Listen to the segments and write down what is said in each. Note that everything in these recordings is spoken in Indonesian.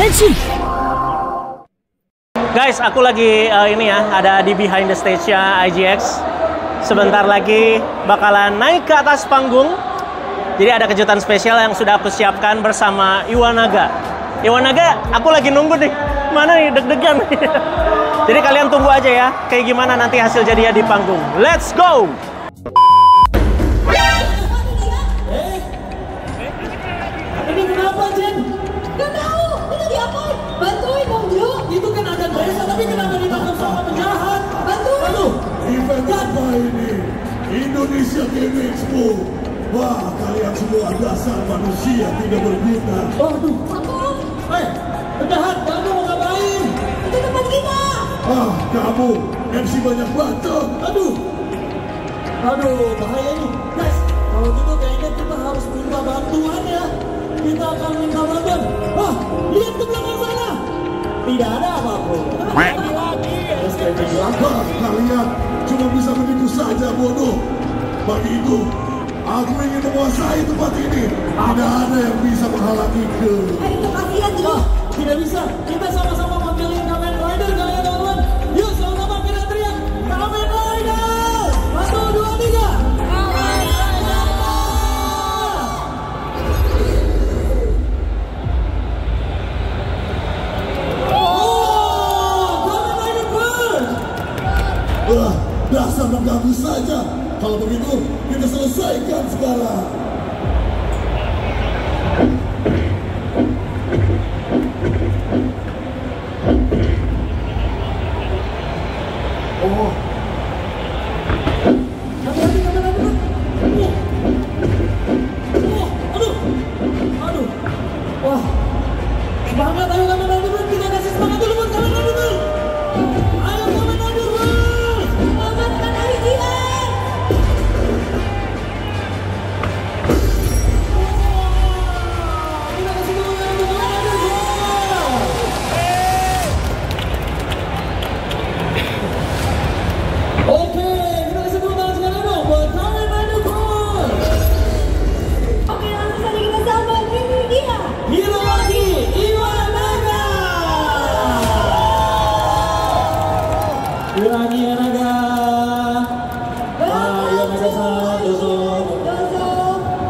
Henshin. Guys, aku lagi ada di behind the stage-nya IGX. Sebentar lagi bakalan naik ke atas panggung. Jadi ada kejutan spesial yang sudah aku siapkan bersama Iwanaga. Iwanaga, aku lagi nunggu nih. Mana nih, deg-degan. Jadi kalian tunggu aja ya, kayak gimana nanti hasil jadinya di panggung. Let's go! Ini kenapa, Jen? Gak tahu, itu diapain? Bantuin dong, Jo. Itu kan ada desa, tapi kenapa ditangkap sama penjahat? Bantuin. Aduh, Event apa ini? Indonesia Game Expo. Wah, kalian semua dasar manusia tidak berguna. waduh. Apa? Penjahat, kamu mau ngapain? Itu tempat kita. Ah, kamu MC banyak bacot. Aduh, bahaya nih. Guys, kalau gitu kayaknya kita harus minta bantuan ya. Kita akan minta bantuan. Wah, lihat ke belakang sana. Tidak ada apa-apa. Lagi-lagi. Wah, kalian cuma bisa menipu saja, bodoh. Bagiku, aku ingin menguasai tempat ini. Tidak ada yang bisa menghalangiku. Itu kasihan, Jo. Tidak bisa. Kita sama-sama panggilin Kamen Rider kalian teman-teman. Yuk sama-sama kita teriak Kamen Rider. 1, 2, 3. Kamen Rider. Oh, Kamen Rider Burst. Wah, dasar mengganggu saja. Kalau begitu, kita selesaikan sekarang. Oh, Aduh. Wah. Semangat, ayo Kamen Rider. Kita kasih semangat dulu buat Kamen Rider. Ayo Kamen Rider. Selamatkan Arijian. Kita kasih dulu Kamen Rider. Oke, kita kasih tepuk tangan sekali dong buat Kamen Rider Cross. Oke, langsung saja kita sambut. Ini dia. Hero lagi, Iwanaga. Hero lagi Iwanaga. Iwanaga-san, dozo. Dozo.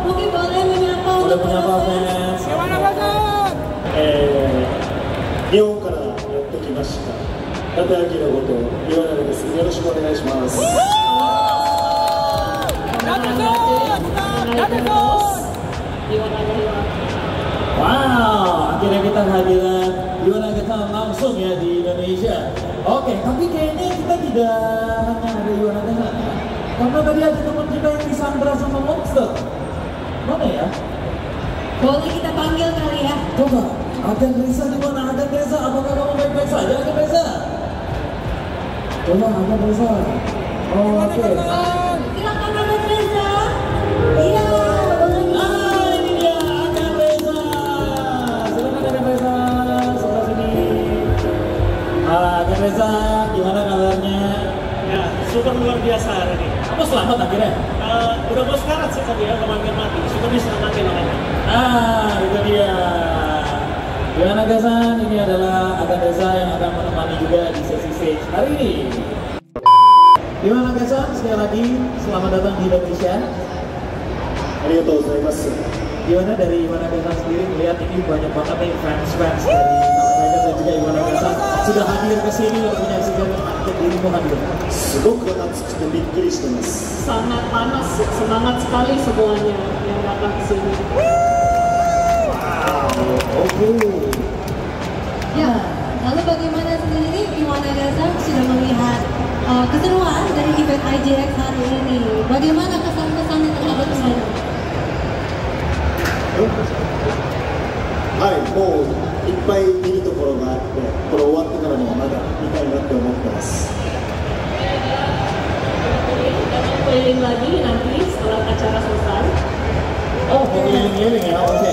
Mungkin boleh menyapa Boleh untuk menyapa penonton. fans. Iwanaga-san. 日本からやってきました立明のこと岩永ですよろしくお願いします Wow, akhirnya kita kehadiran Iwanaga-san langsung ya di Indonesia. Oke, tapi kayaknya kita tidak hanya ada Iwanaga-san ya. Karena tadi ada teman kita yang disandra sama monster. Mana ya? Boleh kita panggil kali ya. Coba, Agan Reza di mana? Agan Reza, apakah kamu baik-baik saja, Agan Reza? Coba, Agan Reza. Oh, oke. Silakan Agan Reza. Iya, boleh. Ah, ini dia Agan Reza. Silakan Agan Reza, sebelah sini. Agan Reza, gimana kabarnya? Ya, super luar biasa hari ini. Kamu selamat akhirnya? Udah mau sekarat sih tadi ya, kemarin mati. Super diselamatin orangnya. Ah, itu dia. Iwanaga-san, ini adalah Agan Reza yang akan menemani juga di sesi stage hari ini. Iwanaga-san, sekali lagi selamat datang di Indonesia. Arigatou gozaimasu. Gimana dari Iwanaga-san sendiri melihat ini banyak banget nih fans-fans dari Kamen Rider dan juga Iwanaga-san sudah hadir ke sini untuk menyaksikan akhir dirimu hadir. Sangat panas, semangat sekali semuanya yang datang ke sini. Oke. Ya, lalu bagaimana sendiri Iwanaga-san sudah melihat keseruan dari event IGX hari ini? Bagaimana kesan-kesannya terhadap saya? はい、もういっぱい見るところがあって、これ終わってからもまだ見たいなって思ってます。 Keliling lagi nanti setelah acara selesai. Oh, keliling-keliling ya, oke.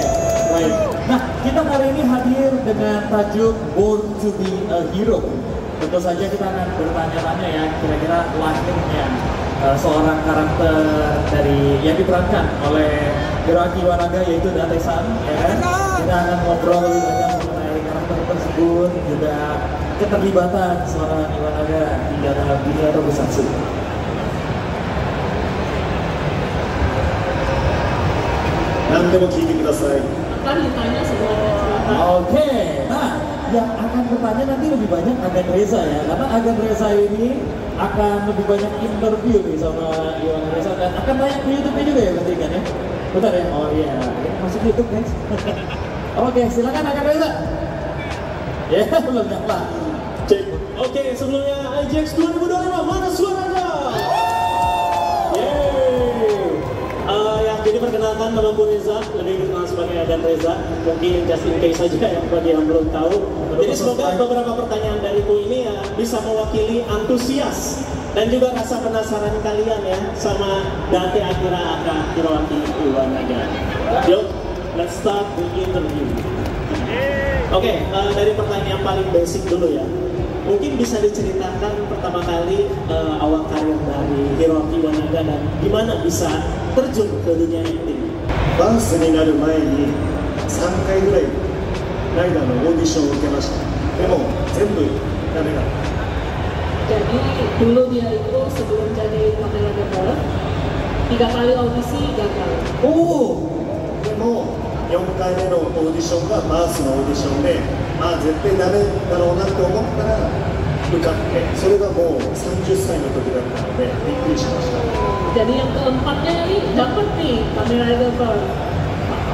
Baik. Nah, kita hari ini hadir dengan tajuk Born to be a Hero. Tentu saja kita akan bertanya-tanya ya, kira-kira lahirnya seorang karakter dari yang diperankan oleh Hiroaki Iwanaga yaitu Date-san, ya kan? Kita akan ngobrol lebih banyak mengenai karakter juga keterlibatan seorang Iwanaga di dalam dunia tokusatsu. Akan ditanya semuanya, silakan. Oke, nah yang akan bertanya nanti lebih banyak Agan Reza ya, karena Agan Reza ini akan lebih banyak interview nih sama Iwan Reza dan akan banyak di YouTube-nya juga ya berarti kan ya? Bentar ya? Oh iya, masuk YouTube guys. Oke, silakan Agan Reza. Ya, belum nyapa. Cek. Oke, sebelumnya IGX 2025, mana suaranya? Yang jadi perkenalkan nama aku Reza, lebih dikenal sebagai Agan Reza. Mungkin just in case saja ya bagi yang belum tahu. Jadi semoga beberapa pertanyaan dariku ini ya bisa mewakili antusias dan juga rasa penasaran kalian ya sama Date Akira aka Hiroaki Iwanaga. Yuk, let's start the interview. Oke, dari pertanyaan paling basic dulu ya. Mungkin bisa diceritakan pertama kali awal karir dari Hiroaki Iwanaga dan gimana bisa terjun ke dunia acting. バースになる前に3回ぐらいライダーのオーディションを受けました。でも全部ダメだった。 Jadi dulu dia itu sebelum jadi Kamen Rider 3 kali audisi gagal. でも4回目のオーディションがバースのオーディションで、ああ絶対ダメだろうなと思ったら受かって、それがもう30歳の時だったのでびっくりしました。 Jadi yang keempatnya ini dapat nih Kamen Rider Pearl.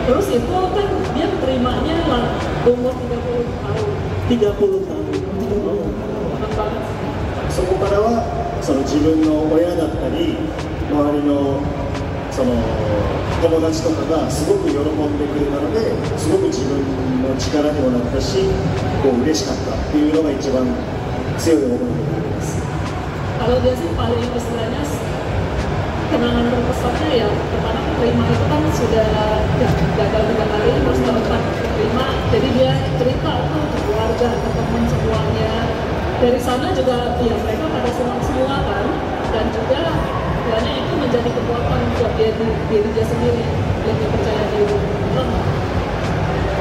Terus itu kan dia terimanya lah umur 30 tahun. 30 tahun. Enak banget. そこからはその自分の親だったり周りのその友達とかがすごく喜んでくれたので、すごく自分の力にもなったし、こう嬉しかったっていうのが一番強い思いになります。 Kalau dia sih paling istilahnya kenangan terbesarnya ya pertama terima itu kan sudah gagal 3 kali, terus keempat terima, jadi dia cerita tuh ke keluarga, ke teman semuanya. Dari sana juga ya mereka pada senang semua kan, dan juga karena itu menjadi kekuatan buat diri dia sendiri, lebih percaya diri.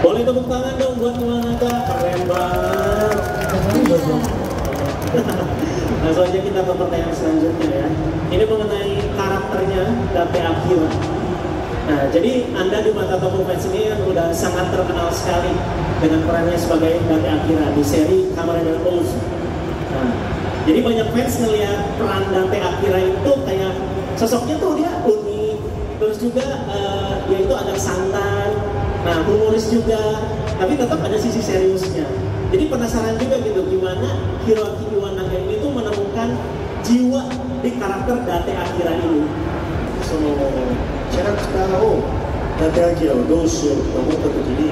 Boleh tepuk tangan dong buat Iwanaga, keren banget. Langsung aja kita ke pertanyaan selanjutnya ya. Ini mengenai karakternya Date Akira. Nah, jadi Anda di mata Toku fans ini udah sangat terkenal sekali dengan perannya sebagai Date Akira di seri Kamen Rider Ozu. Nah, jadi banyak fans ngelihat peran Date Akira itu kayak sosoknya tuh dia unik, terus juga dia itu agak santai, nah humoris juga, tapi tetap ada sisi seriusnya. Jadi penasaran juga gitu gimana Hiroaki Iwanaga ini tuh menemukan jiwa di karakter Date Akira ini. そのキャラクターを伊達明をどうしようと思った時に、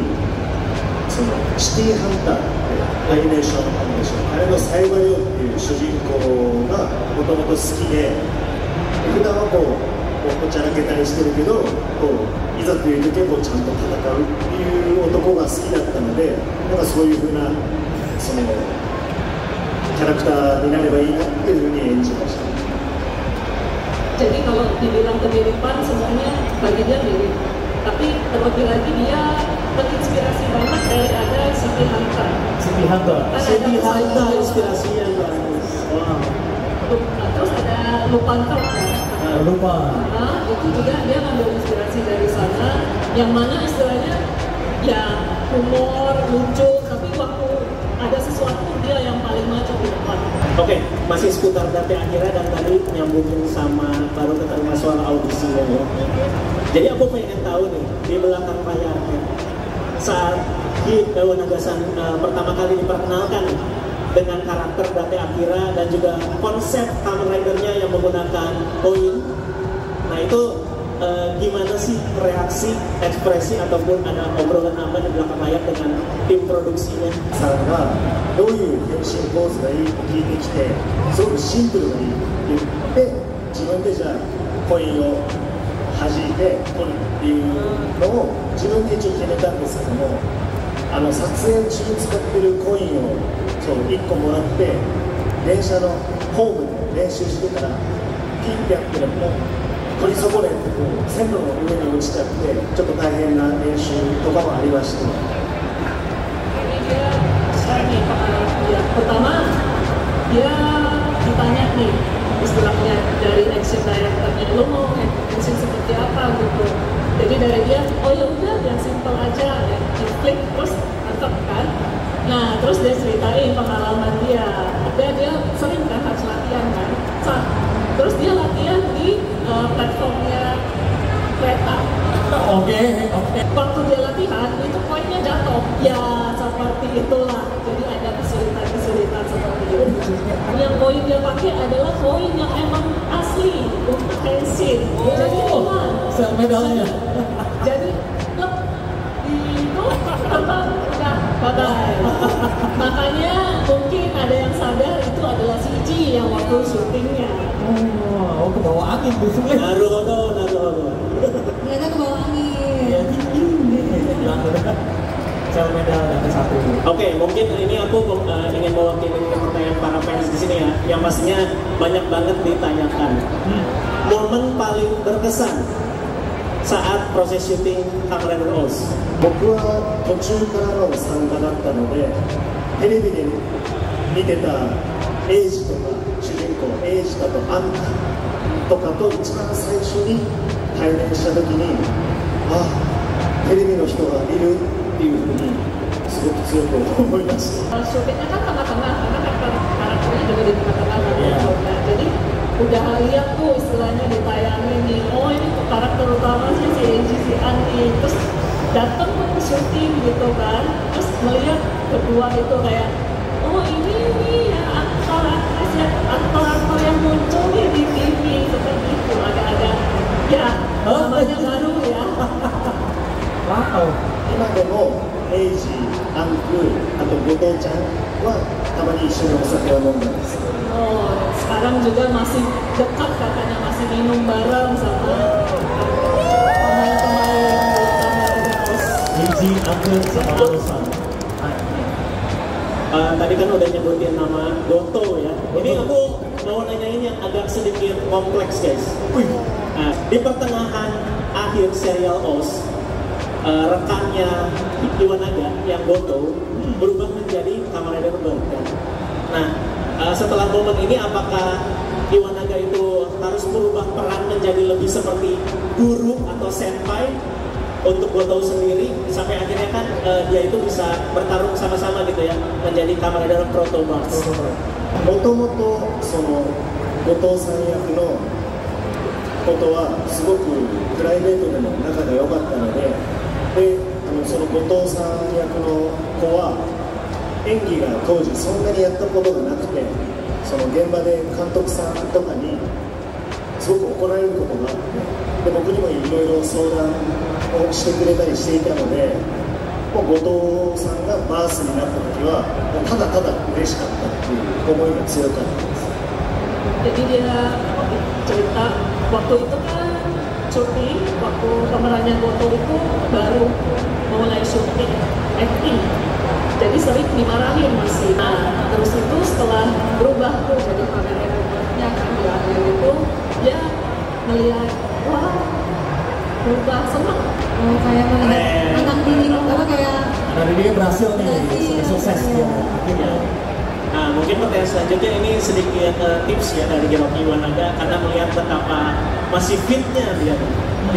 そのシティハンターってアニメーションあれのサイバリオっていう主人公がもともと好きで、普段はこうおちゃらけたりしてるけど、こういざという時はこうちゃんと戦うっていう男が好きだったので、なんかそういう風なそのキャラクターになればいいなっていう風に演じました。 Jadi kalau dibilang kemiripan semuanya bagi dia mirip, tapi terlebih lagi dia terinspirasi banget dari ada City Hunter. City Hunter. City Hunter inspirasinya bagus. Wow. Terus ada Lupanter kan? Lupa. Nah, itu juga dia ngambil inspirasi dari sana, yang mana istilahnya ya humor, lucu, tapi waktu ada sesuatu dia yang paling maju di depan. Oke, masih seputar Date Akira dan tadi nyambungin sama baru keterima soal audisi ya. Jadi aku pengen tahu nih di belakang layarnya saat Iwanaga-san pertama kali diperkenalkan dengan karakter Date Akira dan juga konsep Kamen Rider-nya yang menggunakan koin. Nah itu gimana sih reaksi, ekspresi ataupun ada obrolan apa di belakang layar dengan tim produksinya? さんがどういう変身ポーズがいいって聞いてきて、すごくシンプルがいいって言って自分でじゃあコインを弾いて取るっていうのを自分で一応決めたんですけども、撮影中に使ってるコインをそう1個もらって電車のホームで練習してたらピンってやってるも取り損ねてこう線路の上に落ちちゃってちょっと大変な練習とかもありました。 Ini dia sekarang nih nyariin action directornya, lo mau action seperti apa gitu. Jadi dari dia, oh ya udah yang simple aja, ya klik terus mantap kan. Nah terus dia ceritain pengalaman dia sering kan harus latihan kan. Terus dia latihan di platformnya kereta. Oke. Waktu dia latihan itu koinnya jatuh, ya seperti itulah. Jadi ada kesulitan seperti itu. Yang koin dia pakai adalah koin yang emang asli untuk henshin. Jadi hilang. Sel medalnya. Jadi itu terbang udah bye-bye. Makanya mungkin ada yang sadar itu adalah CG yang waktu syutingnya. Oh, ke bawah angin biasanya. Naruto. Ternyata ke bawah angin. Ya, bilang udah. Sel medal dapat 1. Oke, mungkin ini aku ingin mewakili pertanyaan para fans di sini ya, yang pastinya banyak banget ditanyakan. Momen paling berkesan saat proses syuting Kamen Rider OS. 僕は途中からの参加だったので、テレビで見てたエイジとか主人公エイジだとアンタとかと一番最初に対面した時に、あ、テレビの人がいるっていうふうにすごく強く思いました。 Syutingnya kan tengah-tengah karena karakternya juga di tengah-tengah kan. Jadi udah lihat tuh istilahnya ditayangin nih, oh ini tuh karakter utamanya si Eiji, si Annie, terus datang ke syuting gitu kan, terus melihat kedua itu kayak, oh ini nih ya aktor yang muncul nih di TV seperti itu, agak-agak ya namanya baru ya. Wow. 今でもエイジ、アンク、あと後藤ちゃんはたまに一緒にお酒を飲んだんです。 Oh, sekarang juga masih dekat katanya, masih minum bareng sama pemain-pemain Eiji, Uncle, sama Alusan. Tadi kan udah nyebutin nama Goto ya. Ini aku mau nanyain yang agak sedikit kompleks guys. Nah, di pertengahan akhir serial OS, rekannya Iwanaga yang Goto berubah menjadi Kamen Rider Bird kan. Nah, setelah momen ini apakah Iwanaga itu harus merubah peran menjadi lebih seperti guru atau senpai untuk Goto sendiri sampai akhirnya kan dia itu bisa bertarung sama-sama gitu ya menjadi Kamen Rider Proto-Mars. もともとその後藤さん役のことはすごくプライベートでも仲が良かったので、その後藤さん役の子は演技が当時そんなにやったことがなくて、その現場で監督さんとかにすごく怒られることがあって、で僕にもいろいろ相談をしてくれたりしていたので、もう後藤さんがバースになった時はただただ嬉しかったっていう思いが強かったです。 Jadi dia cerita waktu itu kan syuting, waktu pemerannya Goto itu baru mulai syuting acting, jadi sering dimarahin masih. Nah, terus itu setelah berubah tuh jadi Kamen Rider-nya kan di akhir itu dia melihat wah berubah senang. Oh, kayak melihat anak diri, apa kayak Anak dirinya berhasil nih, sukses dia. Nah, mungkin pertanyaan selanjutnya ini sedikit tips ya dari Hiroki Iwanaga karena melihat betapa masih fitnya dia.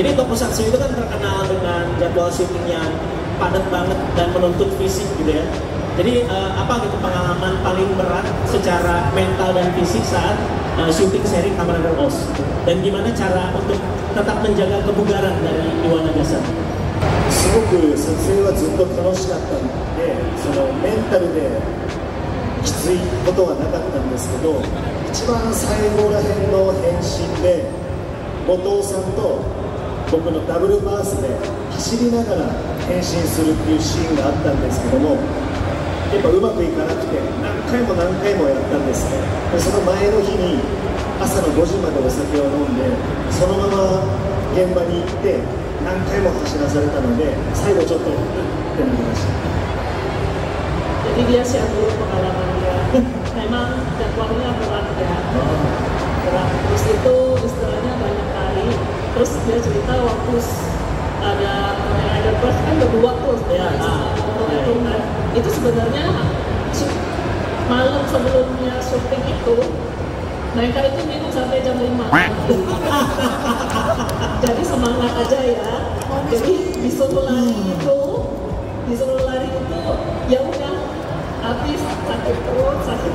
Jadi Tokusatsu itu kan terkenal dengan jadwal syuting yang padat banget dan menuntut fisik gitu ya. Jadi apa gitu pengalaman paling berat secara mental dan fisik saat syuting seri Kamen Rider OS? Dan gimana cara untuk tetap menjaga kebugaran dari Iwanaga-san? すごく撮影はずっと楽しかったので、そのメンタルできついことはなかったんですけど、一番最後らへんの変身で後藤さんと僕のダブルバースで走りながら変身するっていうシーンがあったんですけども、やっぱうまくいかなくて何回もやったんですね。でその前の日に朝の5時までお酒を飲んで、そのまま現場に行って何回も走らされたので、最後ちょっとってなりました。 Jadi dia share dulu pengalaman dia. Memang jadwalnya berat ya. Berat. Terus itu istilahnya banyak kali. Terus dia cerita waktu ada Bird kan berdua tuh ya, itu kan. Itu sebenarnya malam sebelumnya syuting itu Mereka itu minum sampai jam 5. Jadi semangat aja ya. Jadi disuruh lari itu ya udah habis sakit perut, sakit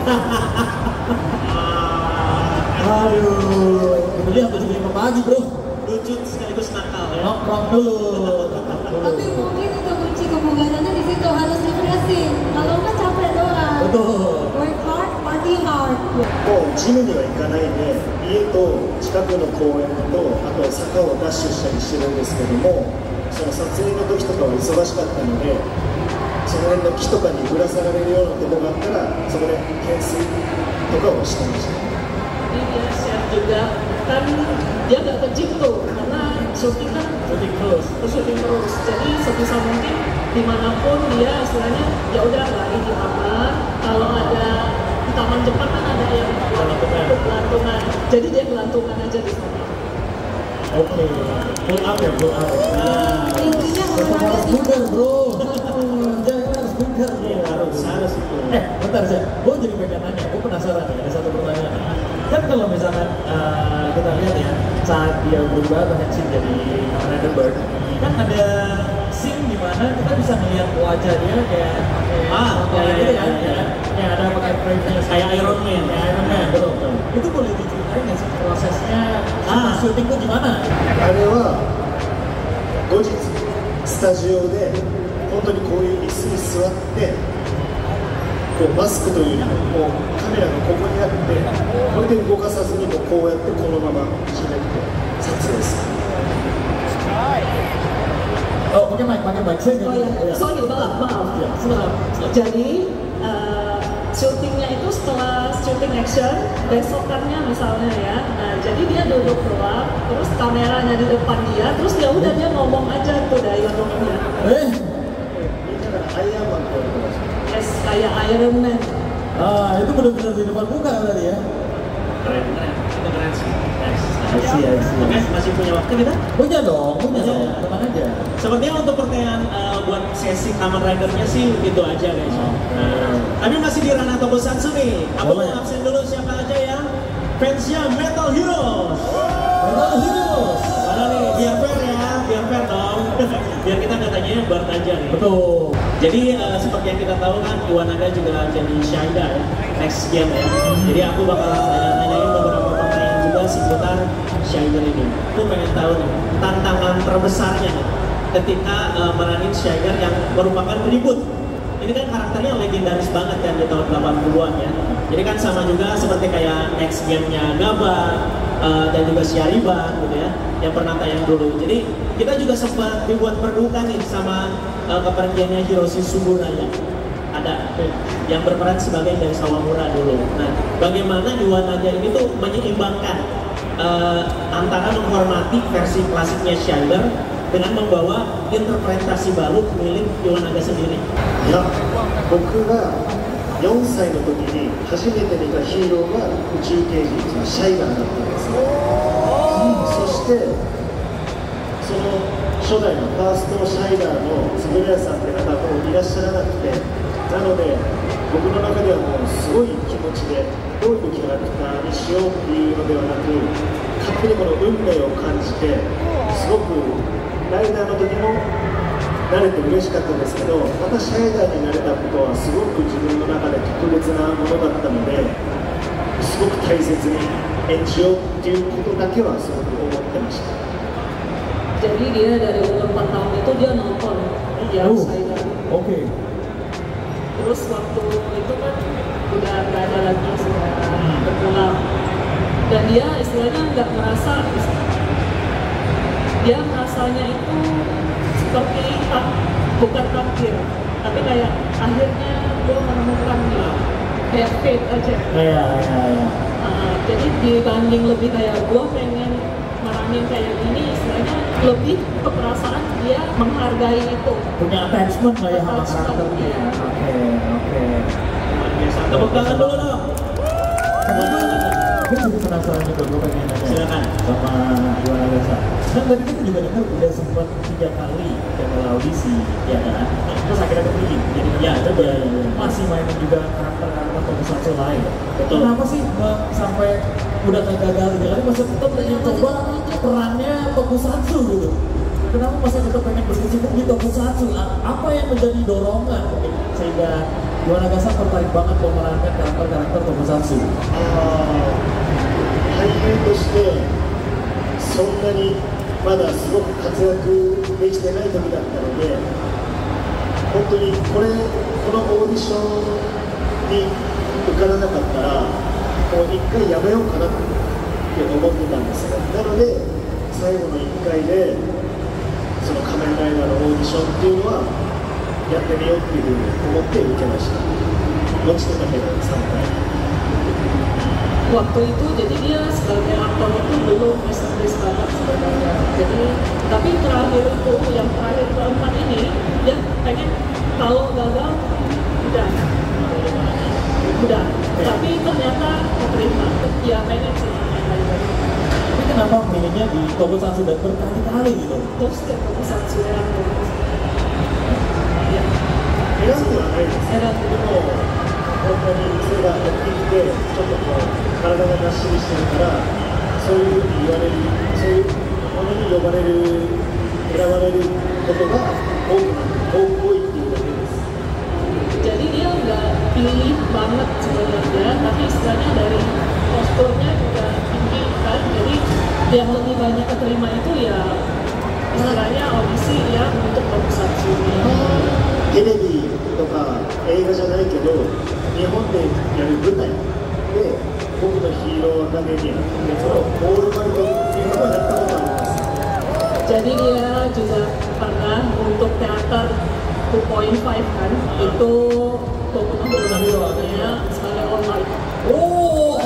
Aduh, kemudian habis 5 pagi bro. Lucu sekaligus nakal ya. Nongkrong dulu. Tapi mungkin itu kunci kebugarannya di situ, harus refreshing. Kalau nggak capek doang. Betul. Work hard, party hard. もうジムには行かないで、家と近くの公園とあと坂をダッシュしたりしてるんですけども、その撮影の時とかは忙しかったので、その辺の木とかにぶら下がれるようなとこがあったらそこで懸垂とかをしてました。 Ini dia chef juga kan dia nggak ke gym tuh karena syuting kan syuting terus jadi sebisa mungkin dimanapun dia istilahnya ya udah lari di taman, kalau ada di taman Jepang kan ada yang gelantungan, jadi dia gelantungan aja di sana. Oke, pull up ya, pull up. Nah, Intinya olahraga harus di bugar bro. Jangan harus bugar. Harus itu. Bentar sih, gue jadi pengen nanya, gue penasaran nih, ada satu pertanyaan. Kan kalau misalkan kita lihat ya, saat dia berubah berhasil jadi Kamen Rider Bird, kan ada scene di mana kita bisa melihat wajah dia kayak gitu kan, kayak ada pakai frame-nya Kayak Iron Man. kayak Iron Man, betul. Itu boleh diceritain nggak sih prosesnya syuting itu gimana? あれは後日スタジオで本当にこういう椅子に座ってこうマスクというよりももうカメラがここにあってこれで動かさずにもうこうやってこのまま締めて撮影する。 Oh, pakai mic, saya Oh ya, sorry maaf. Jadi syutingnya itu setelah syuting action, besokannya misalnya ya. Nah, jadi dia duduk doang, terus kameranya di depan dia, terus ya udah dia ngomong aja tuh dialognya. だからアイアンマンって言われてました。 Yes, kayak Iron Man. Itu benar-benar di depan muka berarti ya? Keren, itu keren sih. I see. Oke, masih punya waktu kita? Punya dong, tenang aja. Sepertinya untuk pertanyaan buat sesi Kamen Rider-nya sih itu aja guys. Tapi masih di ranah Tokusatsu nih. Aku mau absen dulu siapa aja yang fansnya Metal Heroes. Metal Heroes. Mana nih? Biar fair ya, biar fair dong. Biar kita nggak tanyanya Bart aja nih. Betul. Jadi seperti yang kita tahu kan Iwanaga juga jadi Shaida ya, next game ya. Jadi aku bakal nanyain beberapa pertanyaan juga seputar Shaida ini. Aku pengen tahu nih tantangan terbesarnya nih ketika meranin Shaida yang merupakan reboot. Ini kan karakternya legendaris banget kan di tahun 80-an ya. Jadi kan sama juga seperti kayak next game-nya Gaba dan juga Shariban gitu ya, yang pernah tayang dulu. Jadi kita juga sempat dibuat berduka nih sama kepergiannya Hiroshi Sugura ya. Ada yang berperan sebagai dari Sawamura dulu. Nah, bagaimana Iwanaga ini tuh menyeimbangkan antara menghormati versi klasiknya Shider dengan membawa interpretasi baru milik Iwanaga sendiri. いや、僕が4歳の時に初めて見たヒーローが宇宙刑事シャイガーだったんですね。そしてその初代のファーストシャイガーの円谷さんって方はもういらっしゃらなくて、なので僕の中ではもうすごい気持ちでどういうキャラクターにしようっていうのではなく、勝手にこの運命を感じてすごくライダーの時も慣れて嬉しかったんですけど、またシャイダーになれたことはすごく自分の中で特別なものだったので、すごく大切に演じようっていうことだけはすごく思ってました。 Jadi dia dari umur 4 tahun itu dia nonton yang Shaida. Oke. Terus waktu itu kan udah nggak ada lagi, sudah berpulang. Dan dia istilahnya nggak merasa, dia merasanya itu seperti bukan takdir, tapi kayak akhirnya gue menemukan kayak fate aja. Iya. Jadi dibanding lebih kayak gue pengen meranin kayak gini, istilahnya lebih ke perasaan dia menghargai itu. Punya attachment lah ya sama karakternya. Oke. Tepuk tangan dulu dong. penasaran juga, gue pengen nanya. Silakan. Sama Iwan Agasa. Kan tadi kita juga dengar udah sempat 3 kali gagal audisi, ya kan? Terus akhirnya kepilih. Jadi Ya, itu betul. masih mainin juga karakter-karakter tokusatsu lain. Betul. Kenapa sih sampai udah gagal 3 kali masih tetap pengen coba perannya tokusatsu gitu? Kenapa masih tetap pengen berkecimpung di tokusatsu? Apa yang menjadi dorongan sehingga Iwan Agasa tertarik banget memerankan karakter-karakter tokusatsu? 俳優としてそんなにまだすごく活躍できてない時だったので、本当にこのオーディションに受からなかったらもう一回やめようかなって思ってたんですよ。なので最後の1回でその仮面ライダーのオーディションっていうのはやってみようっていうふうに思って受けました。落ちてたけど3回。 Waktu itu jadi dia sebagai aktor itu belum established banget sebenarnya. Jadi tapi terakhir itu yang terakhir keempat ini dia pengen kalau gagal udah. Tapi ternyata keterima. Ya pengen sih. Tapi kenapa milihnya di tokusatsu dan berkali-kali gitu? Terus dia tokusatsu yang ya. 選んではないです。でも本当にそれがやってきてちょっとこう体ががっしりしてるからそういうふうに言われるそういうものに呼ばれる選ばれることが多いっていうだけです。 Jadi dia nggak pilih banget sebenarnya, tapi istilahnya dari posturnya juga tinggi kan. Jadi yang lebih banyak keterima itu ya istilahnya audisi ya untuk tokusatsu. テレビとか映画じゃないけど日本でやる舞台で僕のヒーローアカデミアってそのオールマイトっていうのをやったことあります。 Jadi dia juga pernah untuk teater 2.5 kan, itu Boku no Hero-nya sebagai All Might. Oh,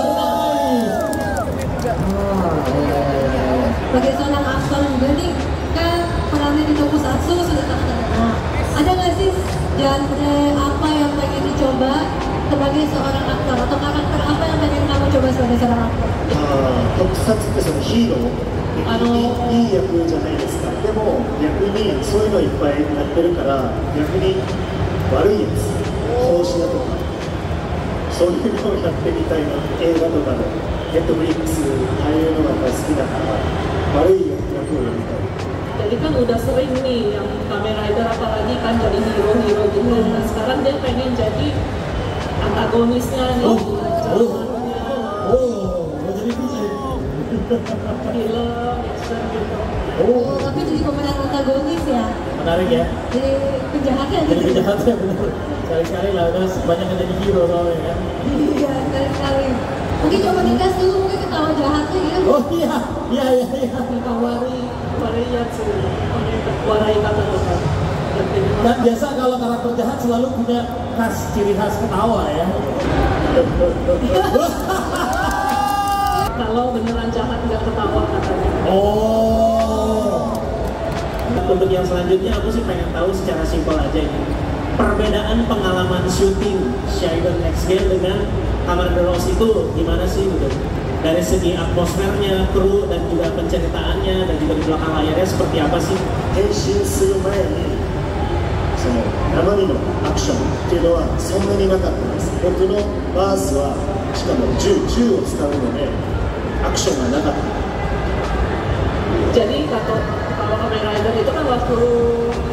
Sebagai seorang aktor juga nih, kan perannya di tokusatsu sudah terkenal. Ada nggak sih genre apa yang pengen dicoba sebagai seorang aktor atau karakter apa yang pengen kamu coba sebagai seorang aktor? 特撮ってそのヒーローいい役じゃないですか。でも逆にそういうのいっぱいやってるから逆に悪いやつ投資だとかそういうのをやってみたいな。映画とかでネットフリックスああいうのがやっぱり好きだから悪い役をやりたい。 Jadi kan udah sering nih yang Kamen Rider apalagi kan jadi hero-hero gitu. Nah sekarang dia pengen jadi antagonisnya nih. jadi villain. Film, action gitu. Oh, tapi jadi pemeran antagonis ya? Menarik ya. Jadi penjahatnya Jadi gitu? penjahatnya bener. Sekali-sekali lah, udah banyak yang jadi hero soalnya kan. Iya, sekali-sekali. Mungkin coba dites dulu, mungkin ketawa jahatnya gitu. Oh iya. Warai kata tuh. Dan biasa kalau karakter jahat selalu punya ciri khas ketawa ya. Kalau beneran jahat nggak ketawa katanya. Oh. Untuk yang selanjutnya aku sih pengen tahu secara simpel aja ini. Perbedaan pengalaman syuting Shiden Next Gen dengan Kamen Rider Lost itu gimana sih gitu? Dari segi atmosfernya, kru dan juga penceritaannya dan juga di belakang layarnya seperti apa sih? 変身する前にその生身のアクションっていうのはそんなになかったです。僕のバースはしかも銃を使うのでアクションがなかった。 Jadi kalau Kamen Rider itu kan waktu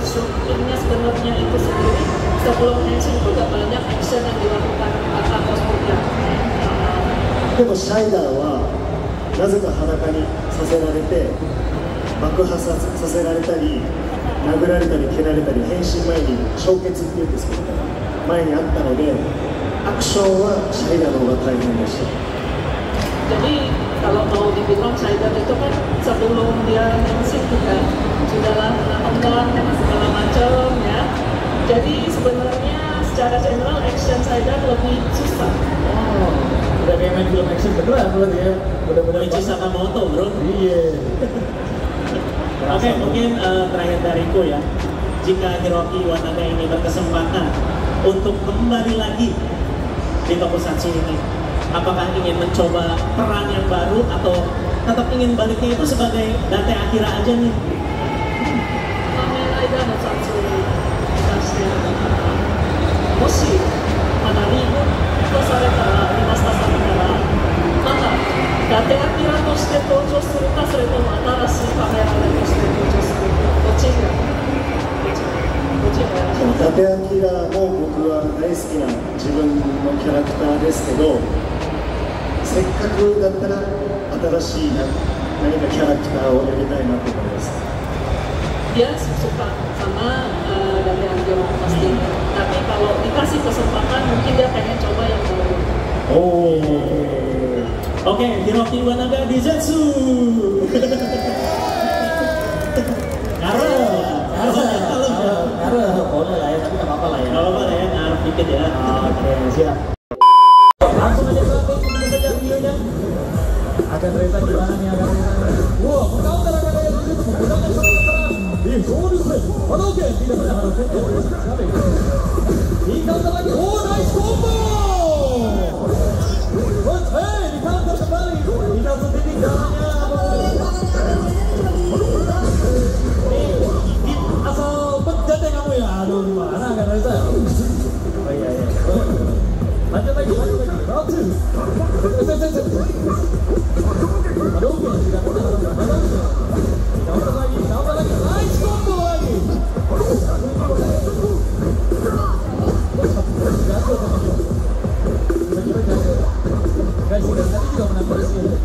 syutingnya sebenarnya itu sendiri sebelum action itu nggak banyak action yang dilakukan kata kostumnya. でもシャイダーはなぜか裸にさせられて爆破させられたり殴られたり蹴られたり変身前に衝血っていうんですけど前にあったのでアクションはシャイダーの方が大変でした。 Jadi kalau mau dibilang Shiden itu kan sebelum dia pensiun juga sudahlah kena dan segala macam ya. Jadi sebenarnya secara general action Shiden lebih susah. Oh, udah kayak main film action beneran berarti ya. Bener-bener Ichi Sakamoto bro. Iya. Oke, mungkin terakhir dariku ya. Jika Hiroki Watanabe ini berkesempatan untuk kembali lagi di tokusatsu ini, Apakah ingin mencoba peran yang baru atau tetap ingin baliknya itu sebagai Date Akira aja nih? 仮面ライダーの撮影に出してるからもしまだリブートされたらリマスターされたらまた伊達明として登場するかそれとも新しい仮面ライダーとして登場するかどっちが伊達明も僕は大好きな自分のキャラクターですけど、せっかくだったら新しい何かキャラクターをやりたいなと思います。 dia suka sama Date Akira pasti, tapi kalau dikasih kesempatan mungkin dia pengen coba yang baru. Oke, Hiroki Iwanaga di Zetsu. Karena boleh lah ya, tapi nggak apa-apa lah ya. Nggak apa-apa lah ya, ngarep dikit ya. Oke, siap. Langsung aja ke saja videonya. Akan Reza gimana nih Akan Reza? Wah, counter Akan Reza itu menggunakan serangan serang. Oke, tidak pernah harus di counter lagi. Oh, nice combo. Di counter kembali. Tidak setitik jalannya. Asal bejat ya kamu ya. Aduh, gimana Akan Reza? Oh iya. Lanjut lagi. Round 2. Aduh, tidak pernah counter lagi. Nice combo lagi. Guys, tadi juga menang bersih.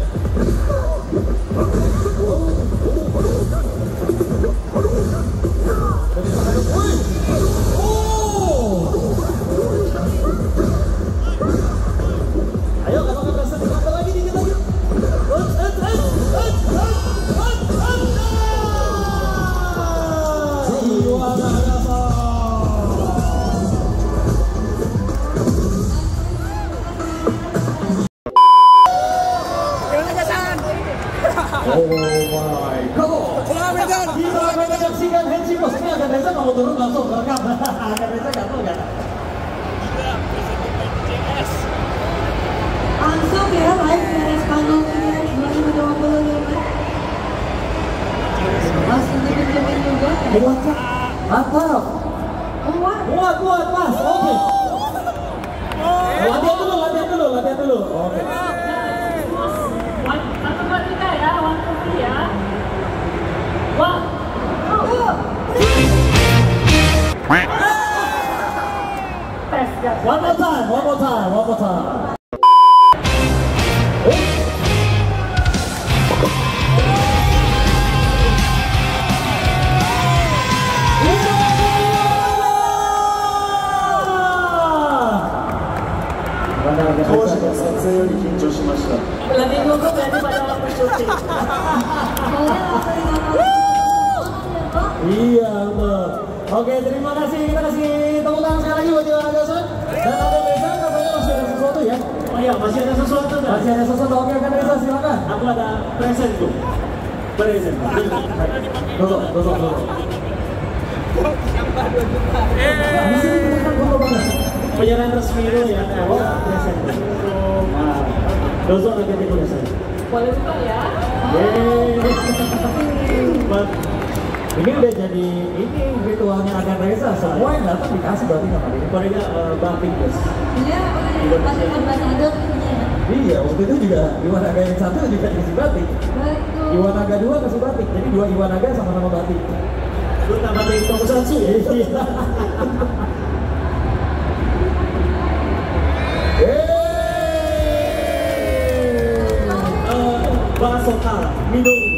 Ayo, kalau nggak berasa ditambah lagi dikit lagi. Oh my god. Kita saksikan Henshin Boss. Ini Akan Reza mau turun langsung rekam. Akan Reza nggak tahu kan? Langsung ya live dari panggung ini 2025. Masih dipimpin juga. Mantap. Kuat mas. Oke. Latihan dulu. Oke. Satu dua tiga ya, 1 2 3 ya. 1 2 One more time.当時の撮影より緊張しました。 Lebih gugup daripada waktu syuting. Iya betul. Oke, terima kasih. Kita kasih tepuk tangan sekali lagi buat Iwanaga San. Dan Akan Reza katanya masih ada sesuatu ya? Oh iya, masih ada sesuatu kan? Masih ada sesuatu. Oke, Akan Reza silakan. Aku ada present tuh. Present. Dosa. Di sini kita kan foto banget. Penyerahan resmi dulu ya. Present. Nah, dosa lagi di present. Boleh buka ya? Ini udah jadi ini ritualnya Akan Reza. Semua yang datang dikasih batik sama dia. Korea batik guys. Iya, pasti ambasador ya. Iya, waktu itu juga Iwanaga yang 1 juga dikasih batik. Betul. Iwanaga 2 kasih batik. Jadi 2 Iwanaga sama-sama batik. Lu tambah dari tokusatsu ya? Bahasa Midori.